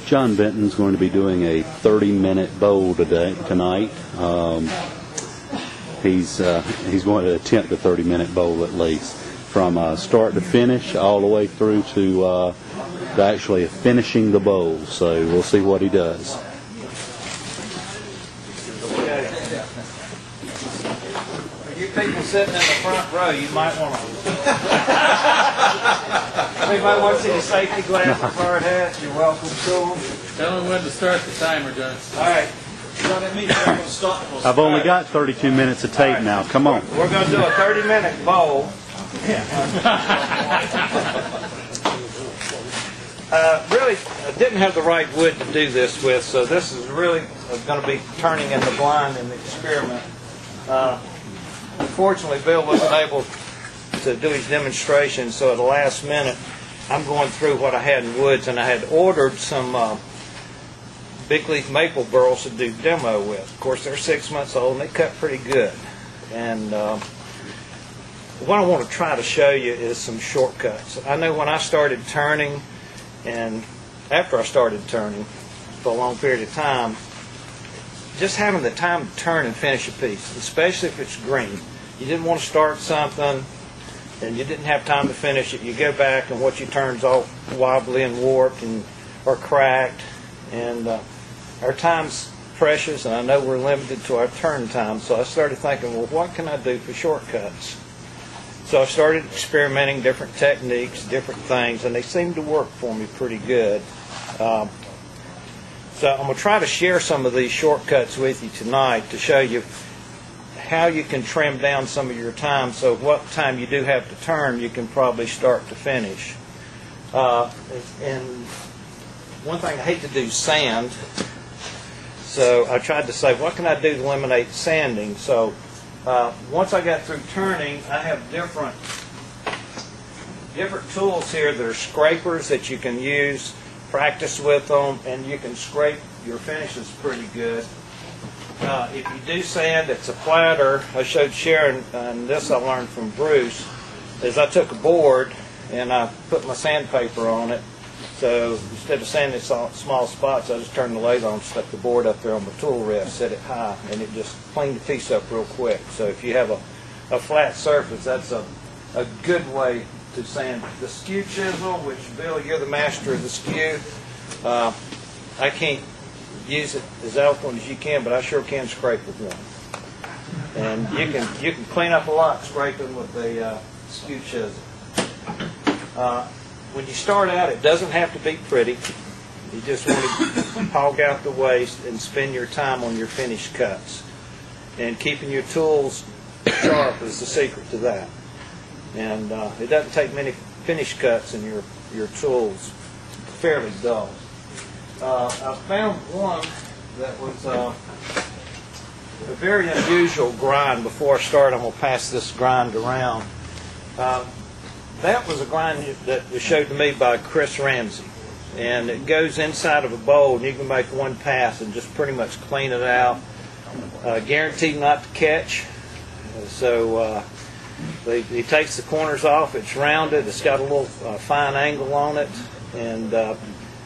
John Benton's going to be doing a 30-minute bowl tonight. He's going to attempt a 30-minute bowl at least, from start to finish, all the way through to actually finishing the bowl. So we'll see what he does. You people sitting in the front row, you might want to. Anybody want to see the safety glasses, hard hats? You're welcome to them. Tell them when to start the timer, John. All right. I've only got 32 minutes of tape now. Come on. We're going to do a 30-minute bowl. Really, I didn't have the right wood to do this with, so this is really going to be turning in the blind in the experiment. Unfortunately, Bill wasn't able to do his demonstration, so at the last minute, I'm going through what I had in woods, and I had ordered some big leaf maple burls to do demo with. Of course, they're 6 months old, and they cut pretty good. And what I want to try to show you is some shortcuts. I know when I started turning, and after I started turning for a long period of time, just having the time to turn and finish a piece, especially if it's green. You didn't want to start something and you didn't have time to finish it. You go back and what you turn's all wobbly and warped and or cracked. And our time's precious, and I know we're limited to our turn time. So I started thinking, well, what can I do for shortcuts? So I started experimenting different techniques, different things, and they seemed to work for me pretty good. So I'm going to try to share some of these shortcuts with you tonight to show you how you can trim down some of your time, so what time you do have to turn, you can probably start to finish. And one thing I hate to do is sand, so I tried to say, what can I do to eliminate sanding? So once I got through turning, I have different tools here that are scrapers that you can use, practice with them, and you can scrape your finishes pretty good. If you do sand, it's a platter. I showed Sharon, and this I learned from Bruce, is I took a board and I put my sandpaper on it. So instead of sanding small spots, I just turned the lathe on, stuck the board up there on my tool rest, set it high, and it just cleaned the piece up real quick. So if you have a flat surface, that's a good way to sand. The skew chisel, which Bill, you're the master of the skew. I can't use it as eloquent as you can, but I sure can scrape with one. And you can clean up a lot scraping with the skew chisel. When you start out, it doesn't have to be pretty. You just want to hog out the waste and spend your time on your finished cuts. And keeping your tools sharp is the secret to that. And it doesn't take many finished cuts, and your tools fairly dull. I found one that was a very unusual grind. Before I start, I'm going to pass this grind around. That was a grind that was showed to me by Chris Ramsey. And it goes inside of a bowl, and you can make one pass and just pretty much clean it out. Guaranteed not to catch. So he takes the corners off. It's rounded. It's got a little fine angle on it. And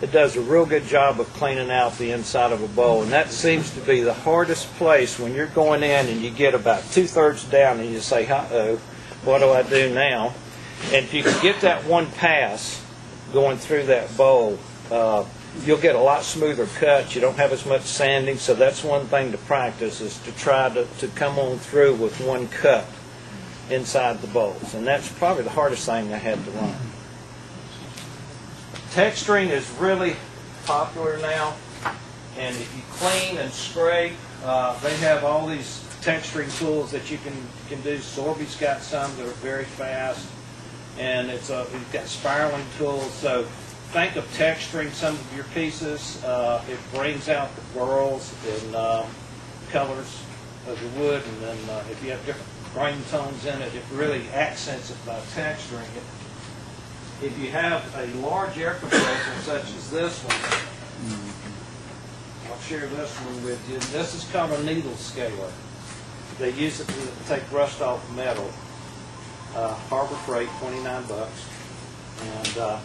it does a real good job of cleaning out the inside of a bowl. And that seems to be the hardest place when you're going in and you get about 2/3 down and you say, uh-oh, what do I do now? And if you can get that one pass going through that bowl, you'll get a lot smoother cuts. You don't have as much sanding, so that's one thing to practice, is to try to come on through with one cut inside the bowls. And that's probably the hardest thing I had to learn. Texturing is really popular now, and if you clean and scrape, they have all these texturing tools that you can do. Sorby's got some that are very fast, and you've got spiraling tools. So think of texturing some of your pieces. It brings out the burls and colors of the wood, and then if you have different grain tones in it, it really accents it by texturing it. If you have a large air compressor such as this one, I'll share this one with you. This is called a needle scaler. They use it to take rust off metal. Harbor Freight, 29 bucks. And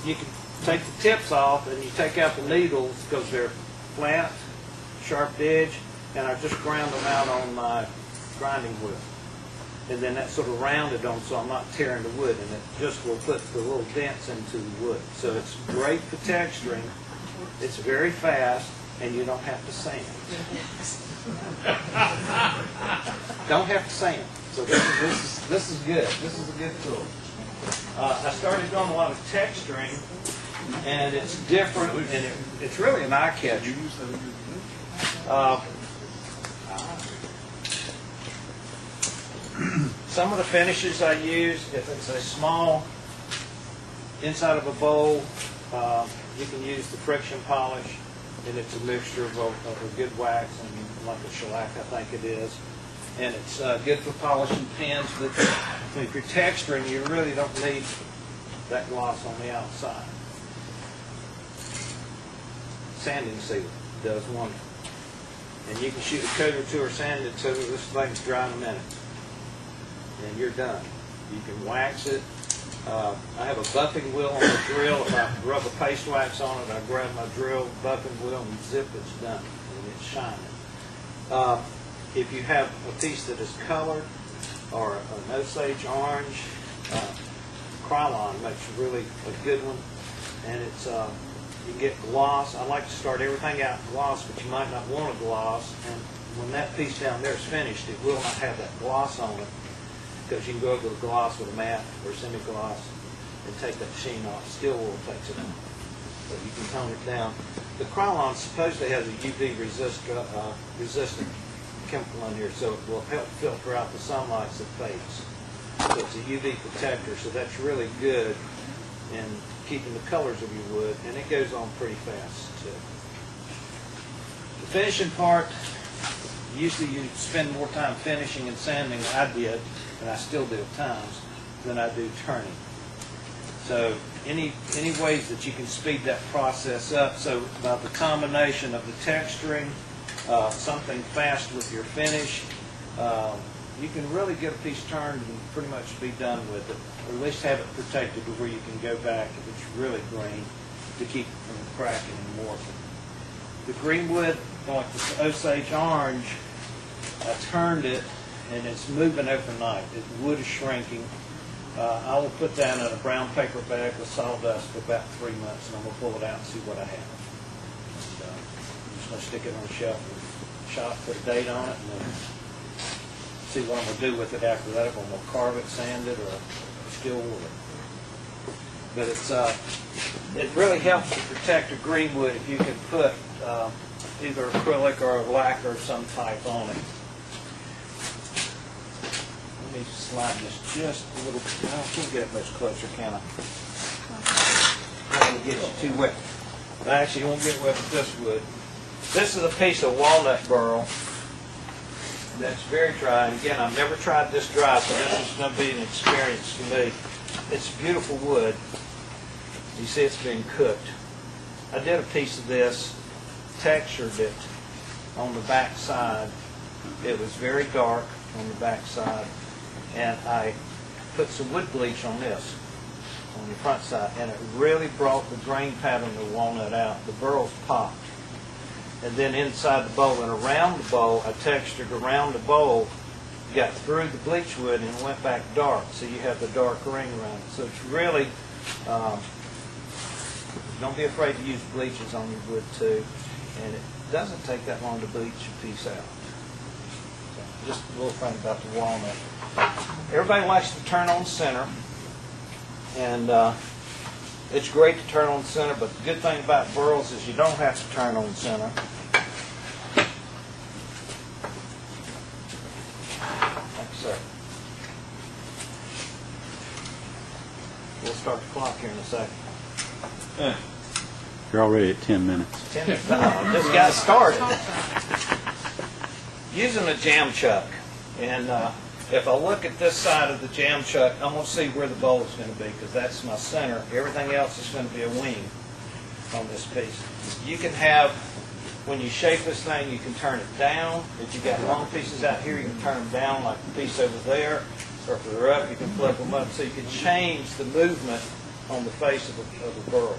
you can take the tips off and you take out the needles because they're flat, sharp edge, and I just ground them out on my grinding wheel. And then that's sort of rounded on so I'm not tearing the wood, and it just will put the little dents into the wood. So it's great for texturing. It's very fast, and you don't have to sand. Don't have to sand. So this is good. This is a good tool. I started doing a lot of texturing, and it's different, and it's really an eye catcher. Some of the finishes I use, if it's a small inside of a bowl, you can use the friction polish, and it's a mixture of a good wax and like a shellac, I think it is. And it's good for polishing pins, but if you're texturing, you really don't need that gloss on the outside. Sanding sealer does wonderful. And you can shoot a coat or two or sand it so that this thing's dry in a minute. And you're done. You can wax it. I have a buffing wheel on the drill. If I rub a paste wax on it, I grab my drill, buffing wheel, and zip, it's done. And it's shining. If you have a piece that is colored or an Osage orange, Krylon makes really a good one. And it's you can get gloss. I like to start everything out in gloss, but you might not want a gloss. And when that piece down there is finished, it will not have that gloss on it, because you can go over the gloss with a matte or semi-gloss and take that sheen off. Steel wool takes it off, but you can tone it down. The Krylon supposedly has a UV resistant chemical in here, so it will help filter out the sunlight that fades. So it's a UV protector, so that's really good in keeping the colors of your wood, and it goes on pretty fast too. The finishing part, usually you spend more time finishing and sanding than I did, and I still do at times, than I do turning. So any ways that you can speed that process up, so about the combination of the texturing, something fast with your finish, you can really get a piece turned and pretty much be done with it, or at least have it protected to where you can go back if it's really green to keep it from cracking and warping. The green wood, like the Osage orange, I turned it and it's moving overnight. The wood is shrinking. I will put that in a brown paper bag with sawdust for about 3 months, and I'm going to pull it out and see what I have. And, I'm just going to stick it on the shelf and shop, put a date on it, and then see what I'm going to do with it after that. If I'm going to carve it, sand it, or steel wool it. But it really helps to protect a green wood if you can put either acrylic or a lacquer of some type on it. Let me slide this just a little bit. I can't get it much closer, can I? I don't want to get you too wet. Actually, you won't get wet with this wood. This is a piece of walnut burl that's very dry. And again, I've never tried this dry, so this is going to be an experience for me. It's beautiful wood. You see it's being cooked. I did a piece of this, textured it on the back side. It was very dark on the back side. And I put some wood bleach on this, on the front side, and it really brought the grain pattern of the walnut out. The burls popped. And then inside the bowl and around the bowl, I textured around the bowl, got through the bleach wood, and it went back dark. So you have the dark ring around it. So it's really, don't be afraid to use bleaches on your wood too. And it doesn't take that long to bleach a piece out. So just a little thing about the walnut. Everybody likes to turn on center, and it's great to turn on center, but the good thing about burls is you don't have to turn on center. Thank you, sir. We'll start the clock here in a second. You're already at 10 minutes. 10 minutes. Just got started. Using a jam chuck, and if I look at this side of the jam chuck, I'm going to see where the bowl is going to be, because that's my center. Everything else is going to be a wing on this piece. You can have, when you shape this thing, you can turn it down. If you got long pieces out here, you can turn them down like the piece over there. or if they're up, you can flip them up. So you can change the movement on the face of a burl.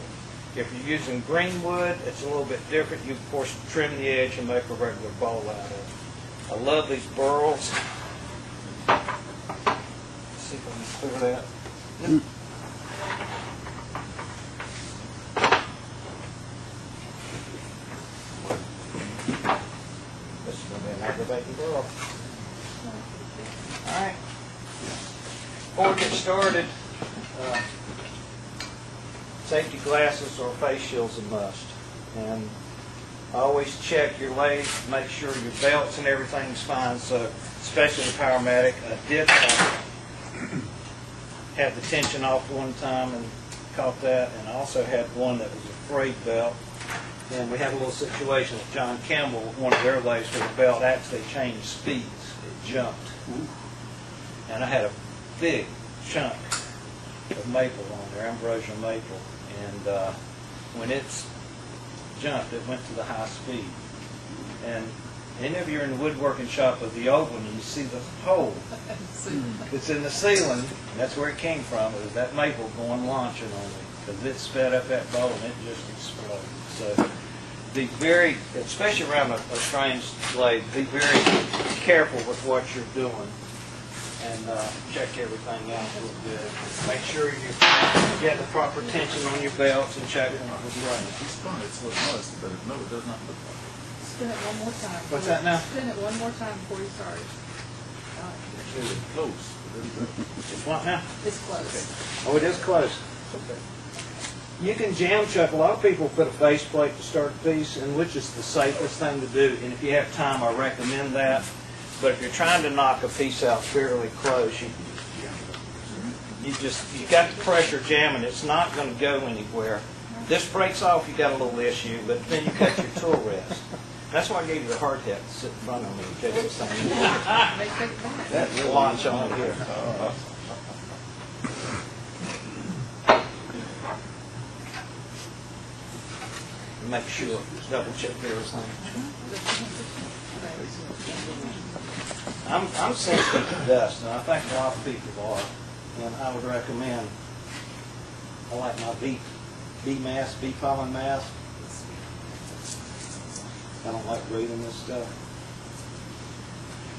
If you're using green wood, it's a little bit different. You, of course, trim the edge and make a regular bowl out of it. I love these burls. Let's see if I can clear that. Yep. This is going to be an aggravating burl. All right. Before we get started, safety glasses or face shields a must. And always check your lathe, make sure your belts and everything's fine. So, especially the Powermatic, I did have the tension off one time and caught that, and I also had one that was a frayed belt. And we had a little situation with John Campbell with one of their lathes where the belt actually changed speeds. It jumped. And I had a big chunk of maple on there, ambrosia maple. And when it's jumped, it went to the high speed. And any of you are in the woodworking shop of the old one, and you see the hole. It's in the ceiling. And that's where it came from. It was that maple going launching on me, because it sped up that bowl and it just exploded. So be very, especially around a strange lathe, be very careful with what you're doing. And check everything out real good. Make sure you get the proper tension on your belts and check them out with right. It's fun. It's what it was, but no, it does not look like it. Spin it one more time. What's that now? Spin it one more time before you start. It's close. It's what now? It's close. Oh, it is close. Okay. You can jam chuck. A lot of people put a face plate to start a piece, and which is the safest thing to do. And if you have time, I recommend that. But if you're trying to knock a piece out fairly close, you got the pressure jamming. It's not going to go anywhere. This breaks off, you got a little issue, but then you cut your tool rest. That's why I gave you the hard hat to sit in front of me and take this thing. That's the launch on it here. Make sure, double check everything. I'm sensitive to dust, and I think a lot of people are. And I would recommend, I like my bee mask, bee pollen mask. I don't like breathing this stuff.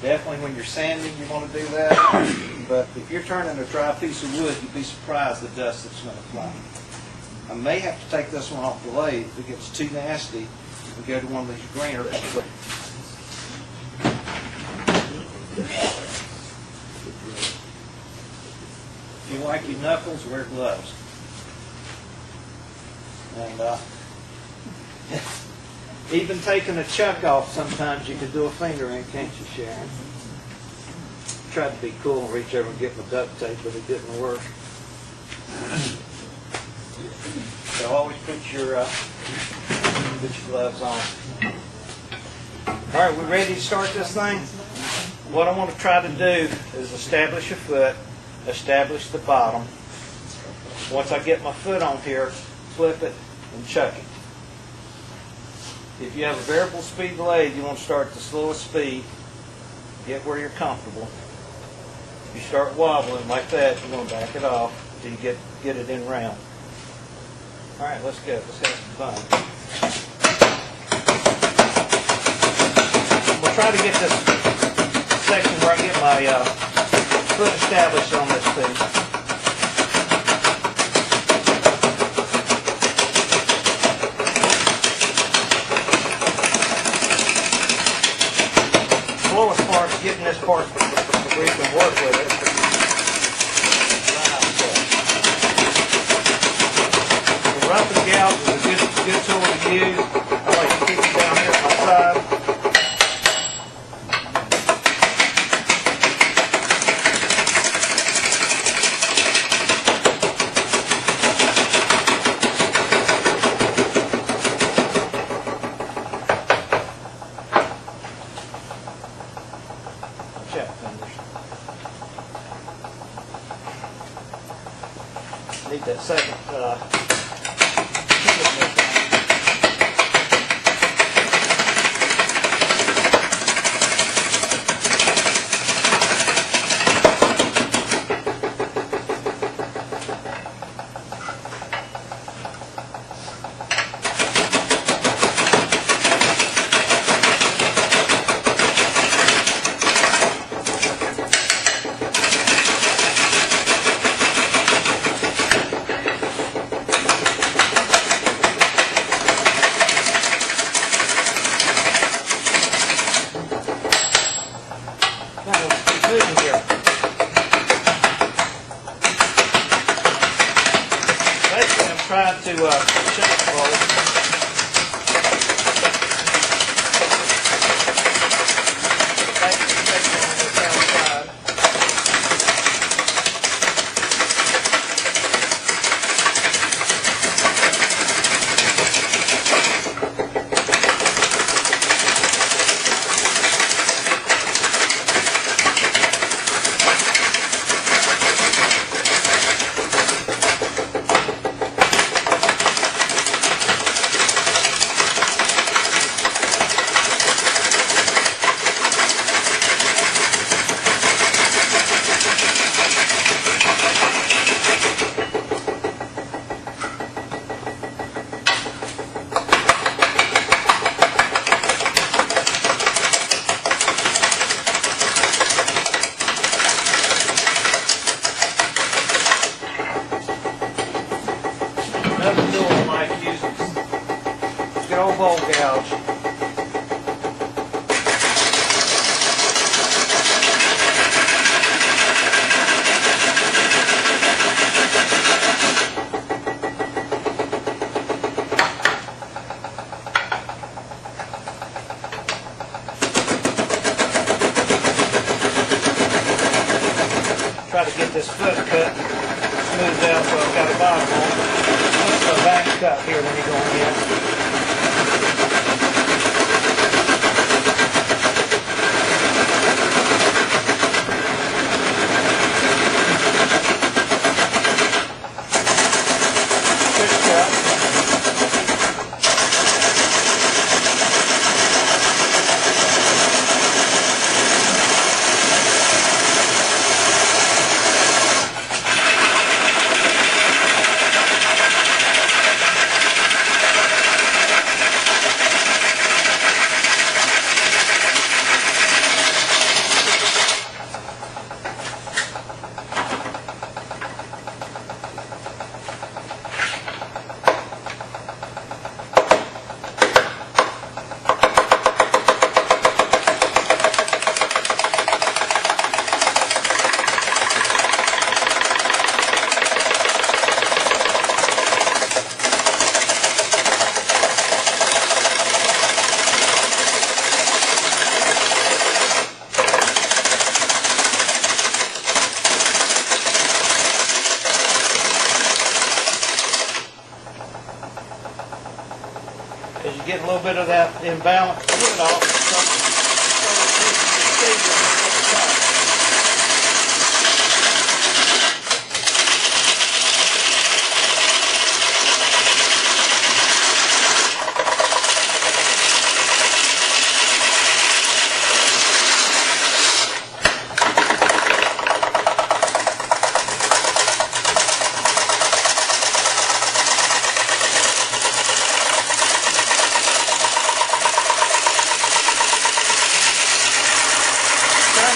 Definitely when you're sanding, you want to do that. But if you're turning a dry piece of wood, you'd be surprised the dust that's going to fly. I may have to take this one off the lathe if it gets too nasty and go to one of these greener. If you like your knuckles, wear gloves. And even taking a chuck off, sometimes you can do a finger in, can't you, Sharon? Tried to be cool and reach over and get my duct tape, but it didn't work. So always put your gloves on. All right, we ready to start this thing? What I want to try to do is establish a foot, establish the bottom. Once I get my foot on here, flip it and chuck it. If you have a variable speed lathe, you want to start at the slowest speed, get where you're comfortable. If you start wobbling like that, you're going to back it off until you get it in round. All right, let's go. Let's have some fun. We'll try to get this section where I get my foot established on this piece. The slowest part is getting this part where you can work with it. Rough and gouge is a good tool to use. I like to keep it down here at my side. Check fingers. Need that second. try to check the bowl. Another tool I like using is good old bowl gouge. Try to get this foot cut smoothed out so I've got a bottom on it. A back cut here when you go in. Good cut. As you get a little bit of that imbalance, get it off.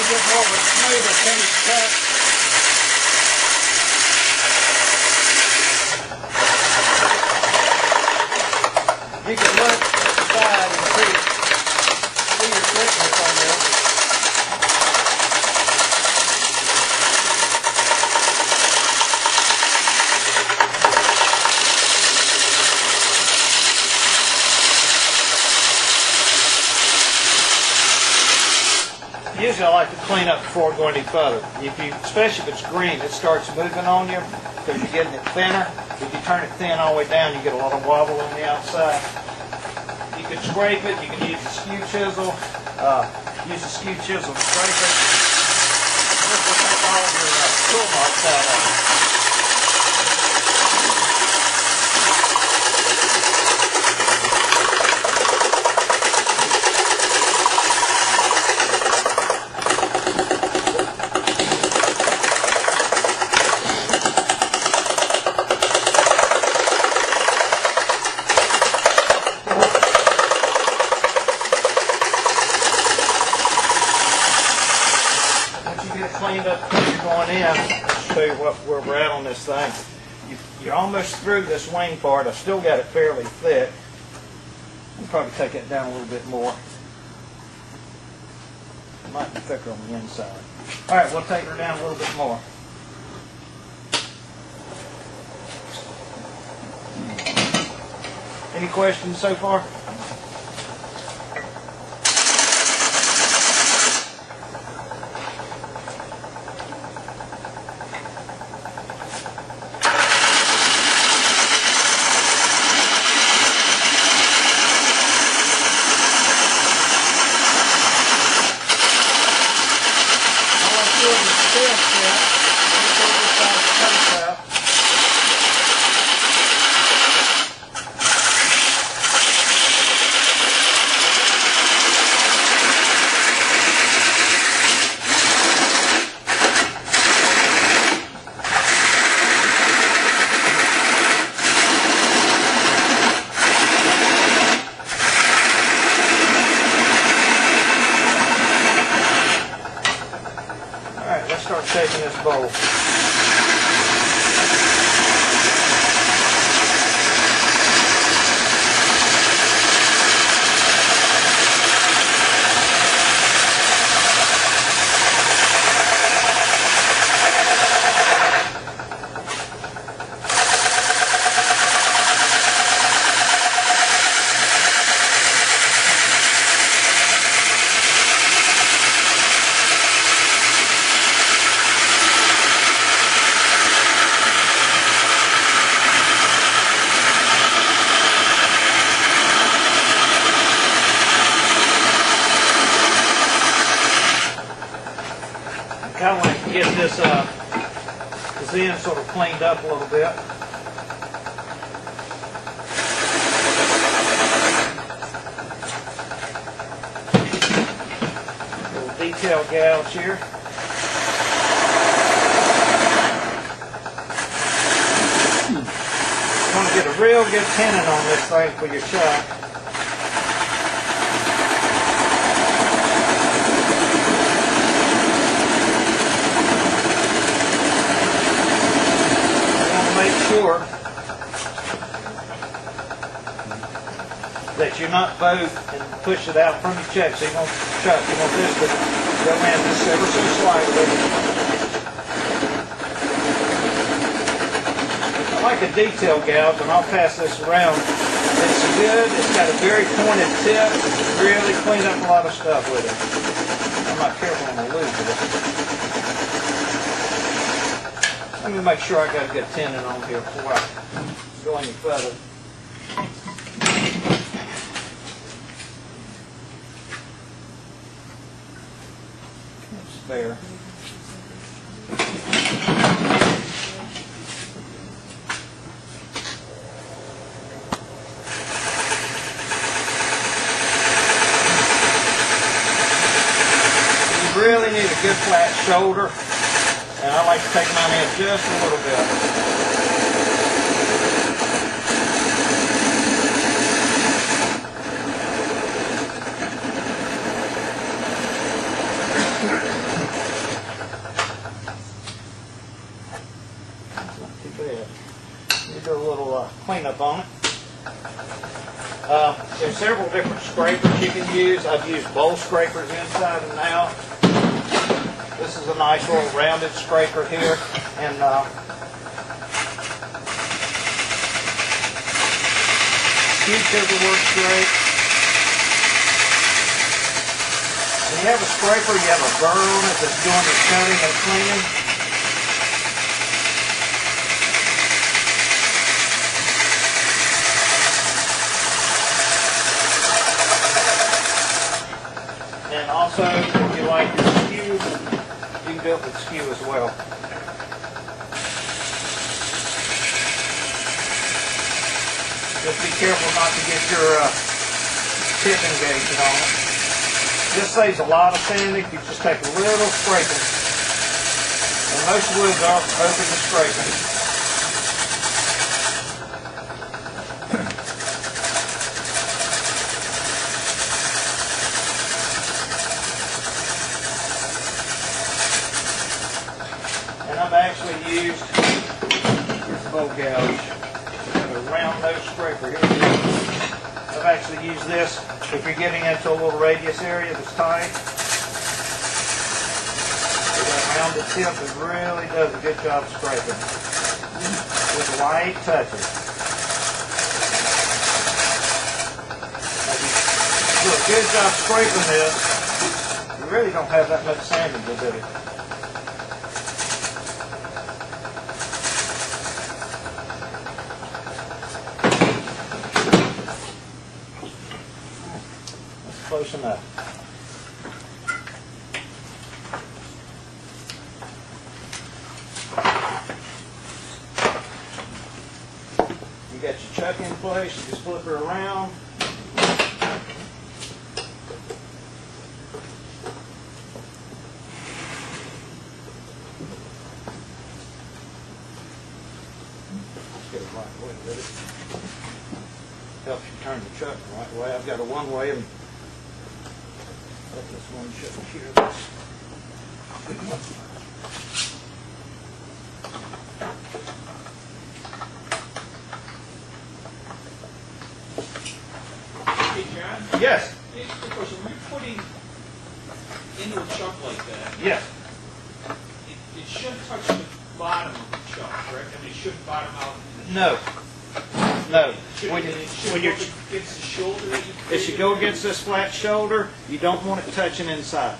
Get more of a smoother finish cut. You can look inside and see your thickness on this. Usually I like to clean up before going any further. Especially if it's green, it starts moving on you because you're getting it thinner. If you turn it thin all the way down, you get a lot of wobble on the outside. You can scrape it. You can use a skew chisel. Use a skew chisel to scrape it. This will take all of your tool marks out of it. Cleaned up as you're going in. I'll show you where we're at on this thing. You're almost through this wing part. I've still got it fairly thick. I'll probably take it down a little bit more. It might be thicker on the inside. All right, we'll take her down a little bit more. Any questions so far? Start shaping this bowl. Kind of like to get this end sort of cleaned up a little bit. Little detail gouge here. You want to get a real good tenon on this thing for your chuck. Sure that you're not both and push it out from your chuck. So you want this to go in just ever so slightly. I like a detail gouge, and I'll pass this around. It's good. It's got a very pointed tip. Really cleaned up a lot of stuff with it. I'm not careful, I'm gonna lose it. Let me make sure I got a good tenon on here before I go any further. Spare. You really need a good flat shoulder. And I like to take mine in just a little bit. That's not too bad. You do a little cleanup on it. There's several different scrapers you can use. I've used bowl scrapers inside and out. This is a nice little rounded scraper here, and Q-tip works great. When you have a scraper, you have a burr on it that's doing the cutting and cleaning. And also, if you like your skew, you can do it with skew as well. Just be careful not to get your tip engaged on it. This saves a lot of sanding if you just take a little scraping. And most woods are open to scraping. And I've actually used this bow gouge, a round nose scraper here. I've actually used this if you're getting into a little radius area that's tight. So that rounded tip it really does a good job scraping with light touches. do a good job scraping this, you really don't have that much sanding to do. That's close enough. You got your chuck in place, you just flip her around. Get it right way with it. Helps you turn the chuck the right way. I've got a one way and let this one chuck here. Hey, John? Yes, Hey, quick question. When you're putting into a chuck like that, yes. it should touch the bottom of the chuck, correct? I mean, it shouldn't bottom out. No. No. When you're against the shoulder that you It should go against this flat shoulder. You don't want it touching inside.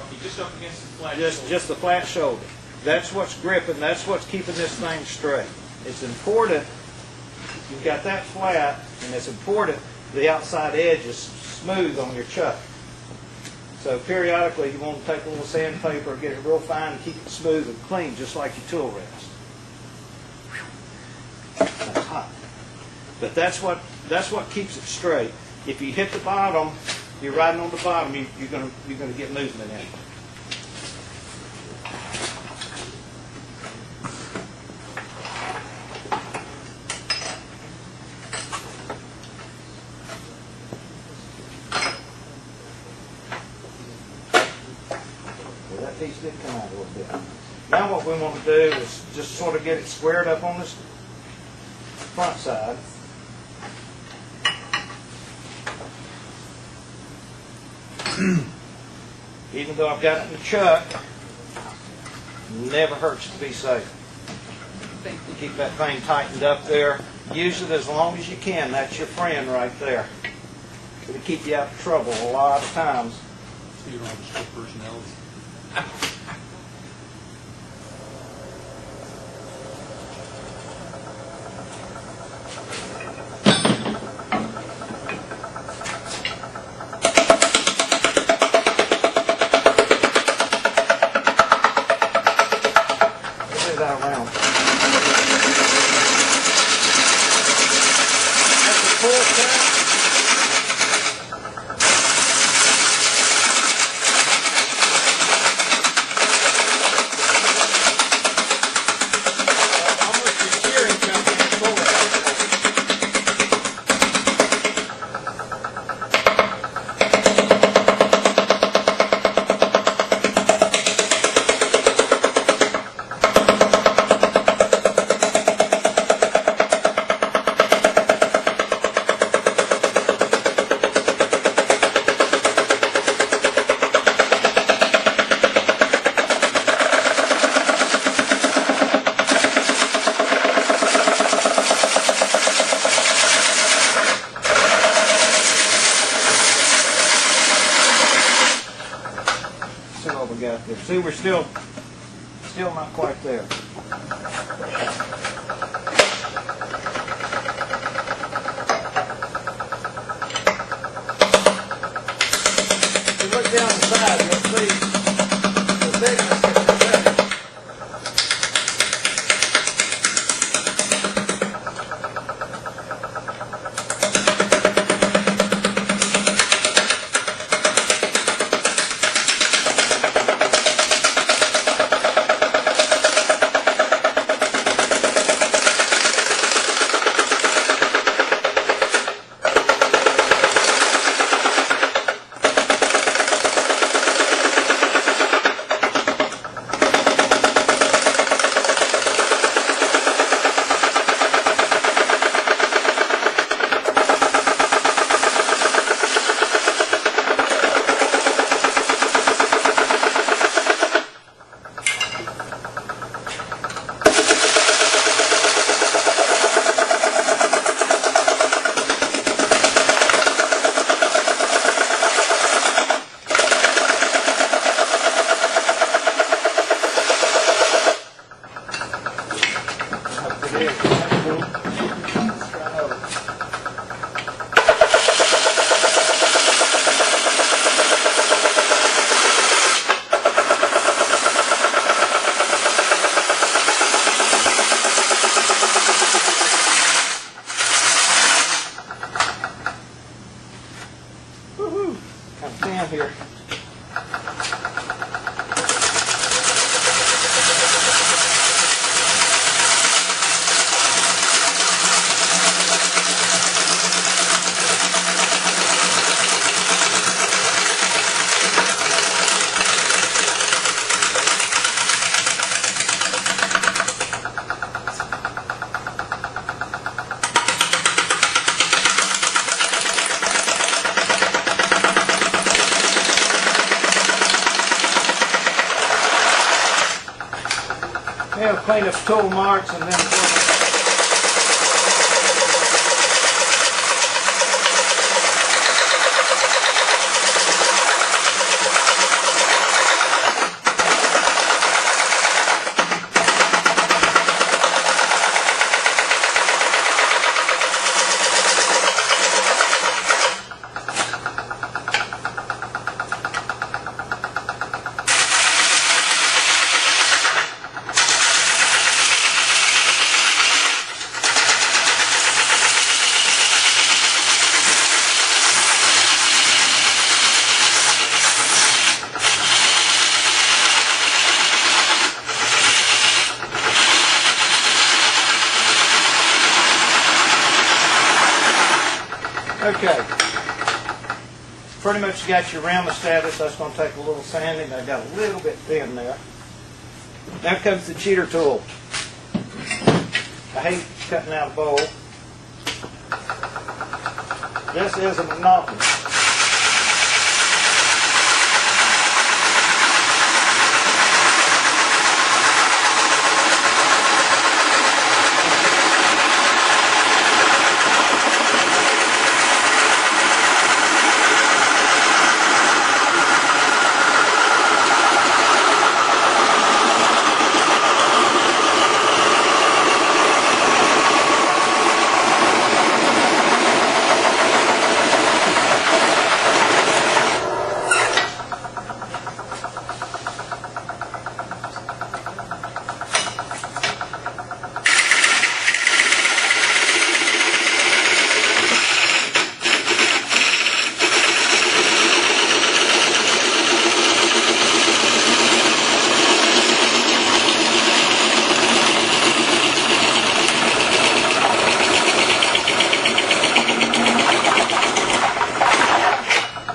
Okay, just up against the flat Just shoulder. just the flat shoulder. That's what's gripping. That's what's keeping this thing straight. It's important. You've got that flat, and it's important the outside edge is smooth on your chuck. So periodically, you want to take a little sandpaper, get it real fine, and keep it smooth and clean, just like your tool rest. That's hot. But that's what keeps it straight. If you hit the bottom, you're riding on the bottom, you're gonna get movement in it. Well, that piece did come out a little bit. Now what we want to do is just sort of get it squared up on this front side. Even though I've got it in the chuck, never hurts to be safe. Keep that thing tightened up there. Use it as long as you can. That's your friend right there. It'll keep you out of trouble a lot of times. You don't have a split personality. Move that around. That's a full cut. Almost your shearing company full of see what we got there. See, we're still not quite there. If you look down the side, you'll see the thickness is better. Woohoo! Come down here. Now clean up tool marks and then okay. Pretty much got your rim established. That's going to take a little sanding. I got a little bit thin there. Now comes the cheater tool. I hate cutting out a bowl. This is a monopoly.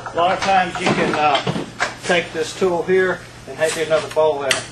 A lot of times you can take this tool here and have another bowl in it.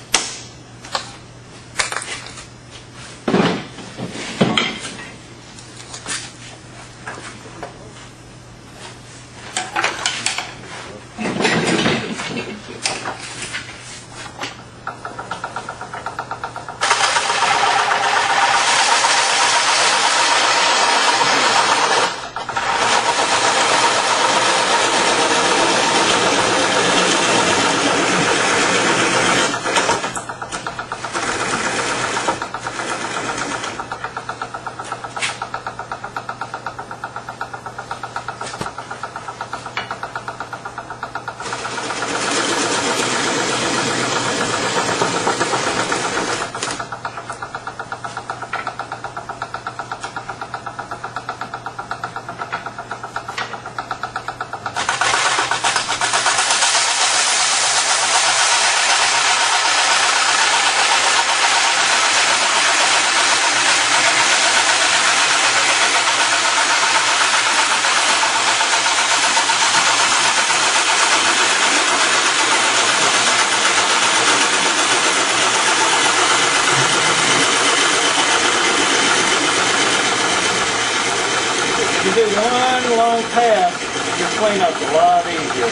If you do one long pass, your cleanup's a lot easier.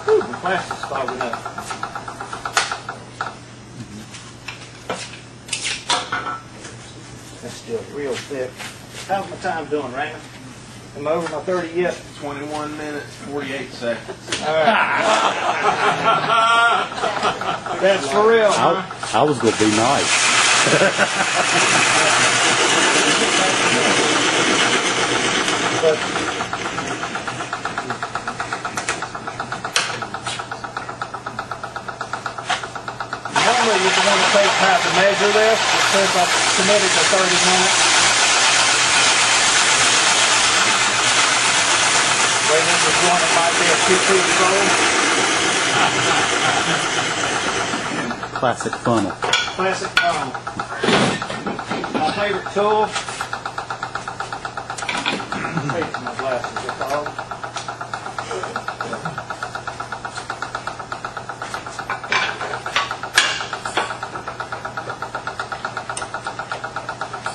Whew, the plastic's fogging up. That's still real thick. How's my time doing, Raymond? Am I over my 30 yet? 21 minutes, 48 seconds. All right. That's for real, huh? I was going to be nice. But normally you want to take time to measure this. It says I've committed to 30 minutes. Wait, this is one that might be a 2 feet long. Classic funnel. Classic funnel. My favorite tool. Take my glasses off.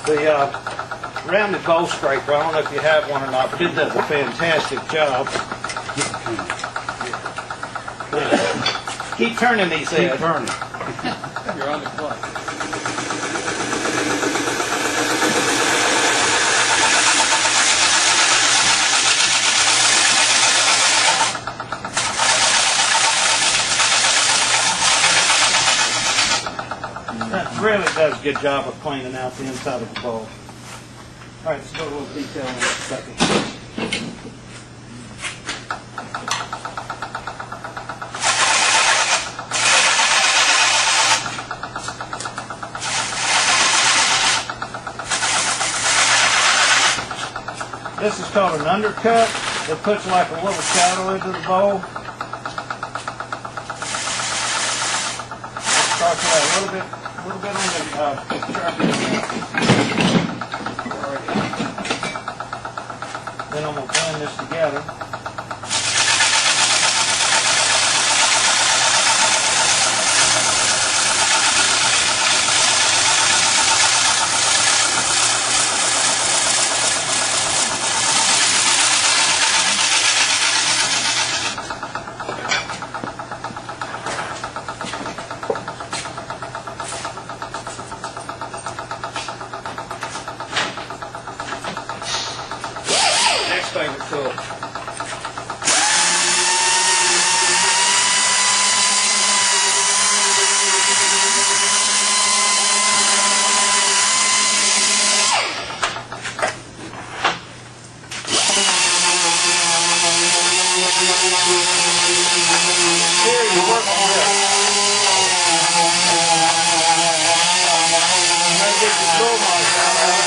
The rounded bowl scraper, I don't know if you have one or not, but it does a fantastic job. Keep turning these heads. Keep turning. You're on the clock. That really does a good job of cleaning out the inside of the bowl. All right, let's go a little detail in a second. This is called an undercut. It puts like a little shadow into the bowl. Let's start with that a little bit on the sharpening. Then I'm going to blend this together. Next favorite tool. Here you work on this. Now get your slow motion out of it.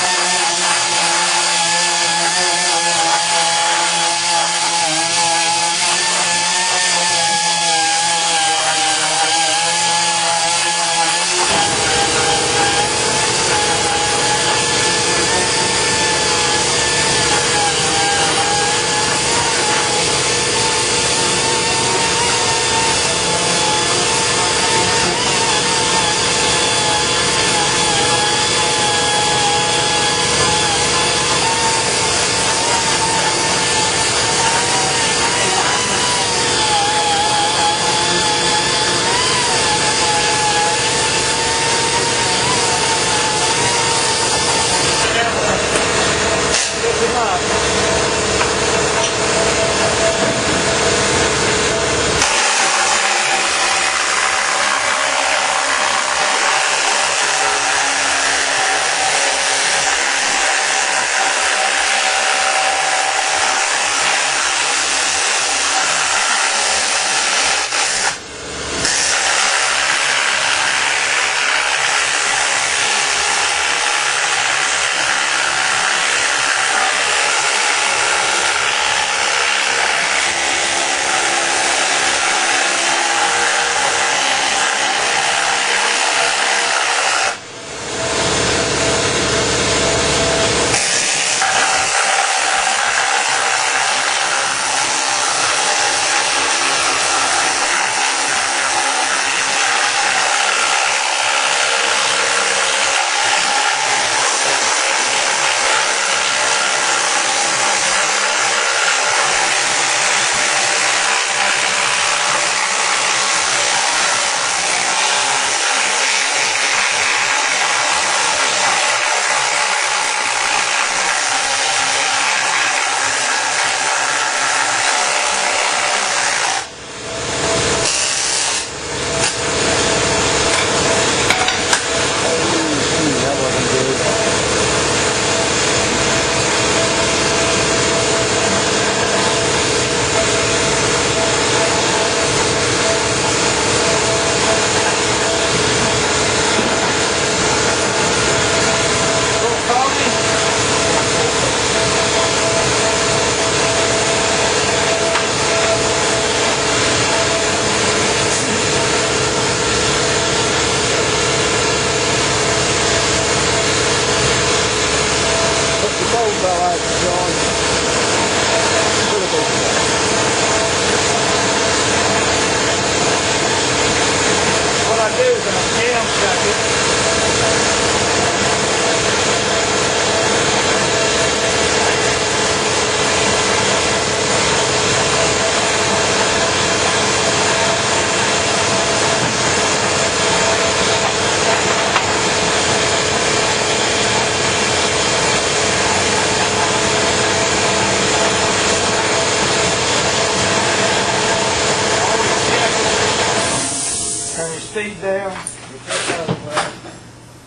your speed down. You take out of the way.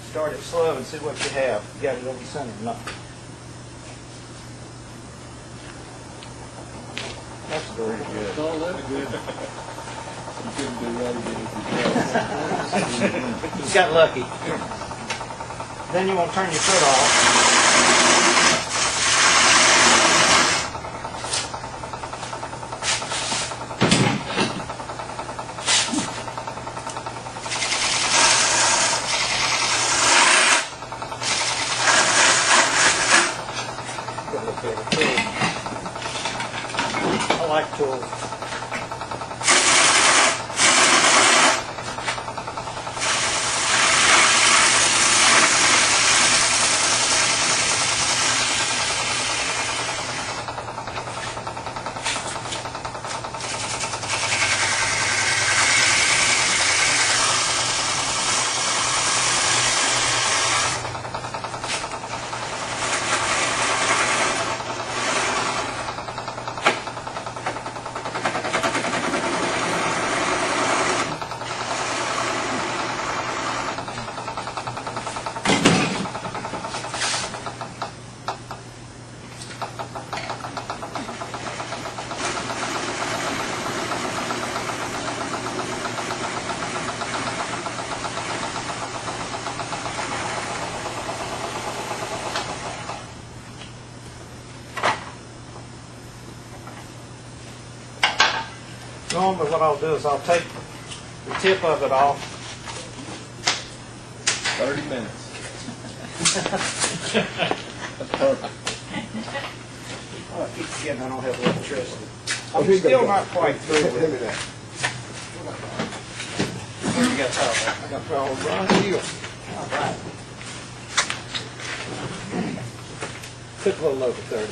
Start it slow and see what you have. You got it over the center or not. That's very good. Oh, that's good. You couldn't do that again if you You got lucky. Then you want to turn your foot off. I like tools. Normally what I'll do is I'll take the tip of it off. 30 minutes. That's perfect. I keep forgetting I don't have electricity. I'm still not quite through with it. Where you got power? I got power right here. All right. Took a little over 30.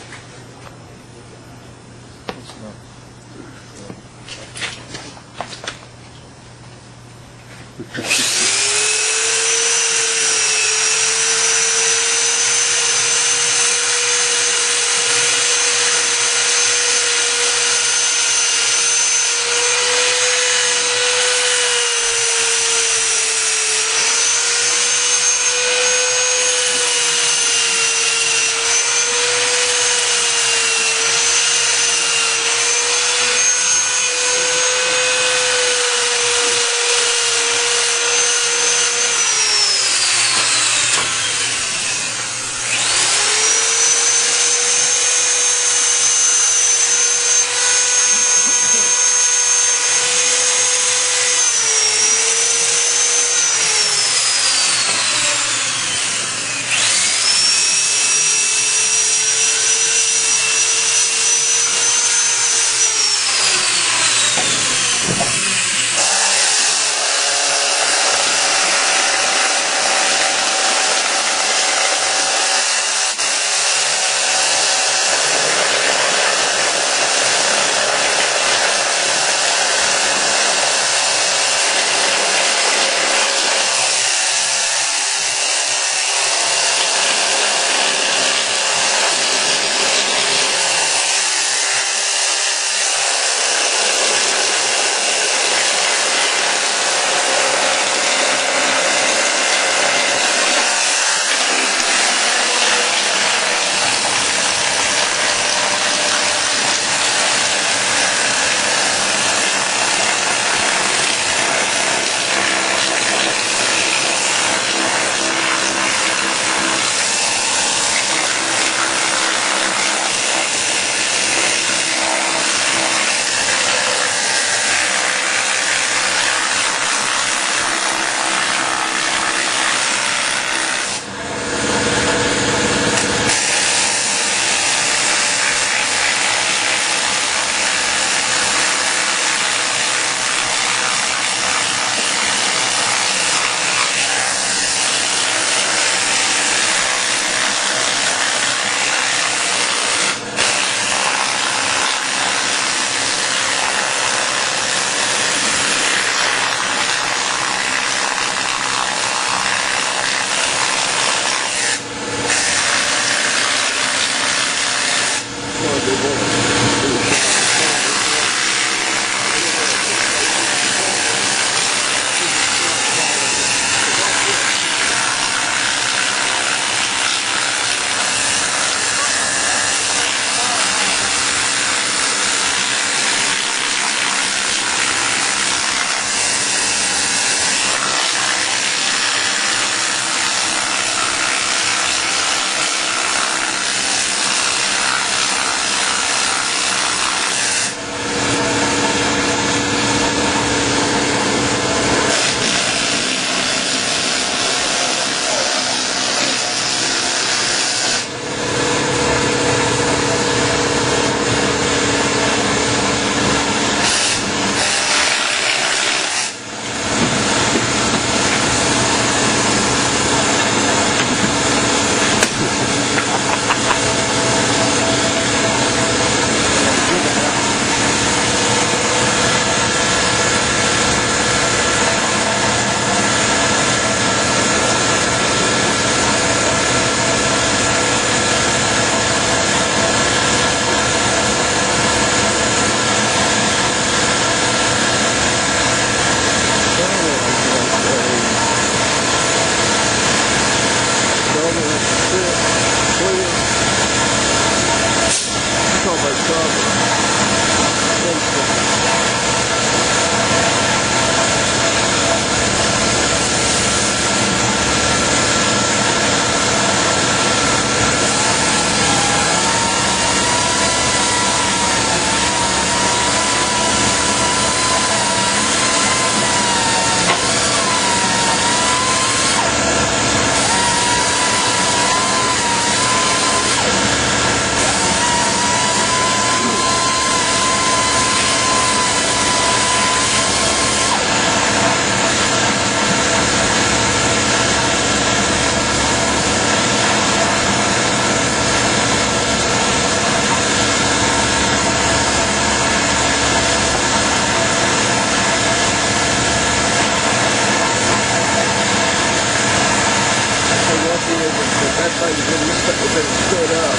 been stood up.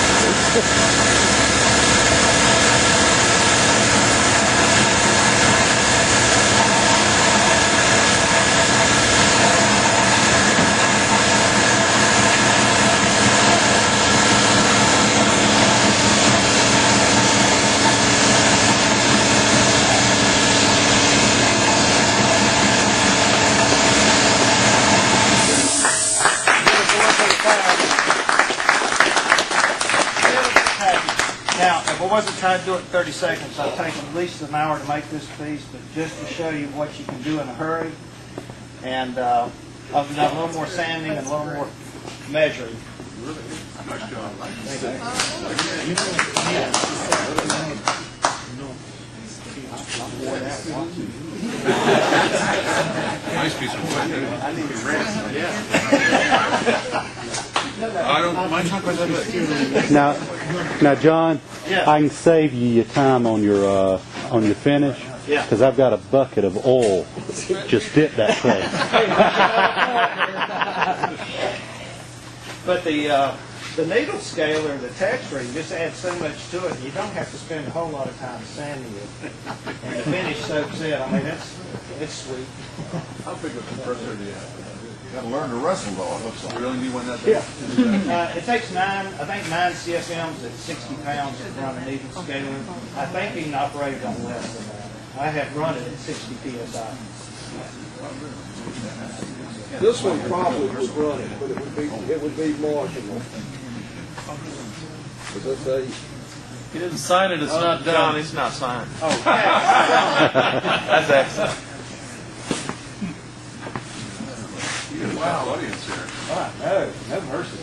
Now, if I wasn't trying to do it in 30 seconds, I'd take at least an hour to make this piece, but just to show you what you can do in a hurry, and I'll do a little more sanding and a little more measuring. Nice piece of wood. I don't, mine's not quite that big. Now, John, Yeah. I can save you your time on your finish. Yeah. Because I've got a bucket of oil. Just dip that thing. But the needle scale or the texturing just adds so much to it, you don't have to spend a whole lot of time sanding it. And the finish soaks in. I mean, it's sweet. How big a compressor do you have? You gotta learn to wrestle though, it looks like. You really need one that big? It takes nine CFMs at 60 pounds to run a needle scaler. I think you can operate it on less than that. I have run it at 60 PSI. This one probably was running, but it would be marginal. As I say, He didn't sign it, it's not done. John, it's not signed. Oh, yeah. That's excellent. You got a tough audience here. No mercy.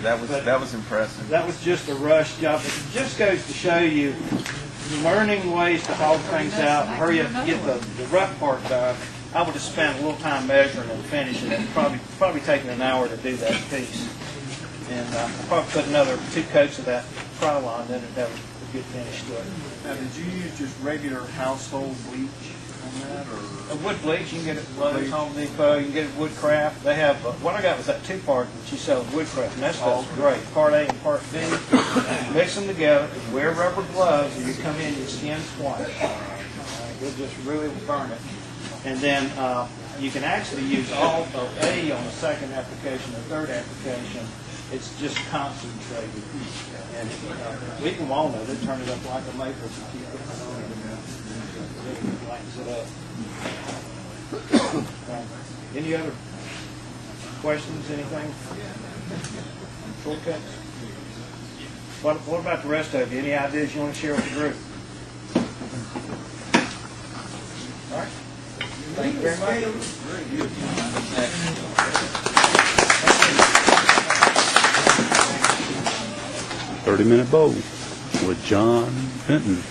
That was impressive. That was just a rush job. It just goes to show you learning ways to haul things out and hurry up to get the rough part done. I would have spent a little time measuring and finishing it. Probably taking an hour to do that piece. And I'll probably put another 2 coats of that Krylon, then it'd have a good finish to it. Now, did you use just regular household bleach on that, or? Wood bleach, you can get it at Lowe's, Home Depot, you can get it at Woodcraft. They have, what I got was that 2-part that you sell at Woodcraft, and that stuff's great. Part A and Part B, mix them together, wear rubber gloves, and you come in, your skin's white. You'll just really burn it. And then you can actually use all of A on the second application or third application. It's just concentrated. And we can walnut it, turn it up like a maple to keep it on. It lightens it up. Any other questions, anything? Shortcuts? What about the rest of you? Any ideas you want to share with the group? All right. Thank you very much. 30-minute bowl with John Benton.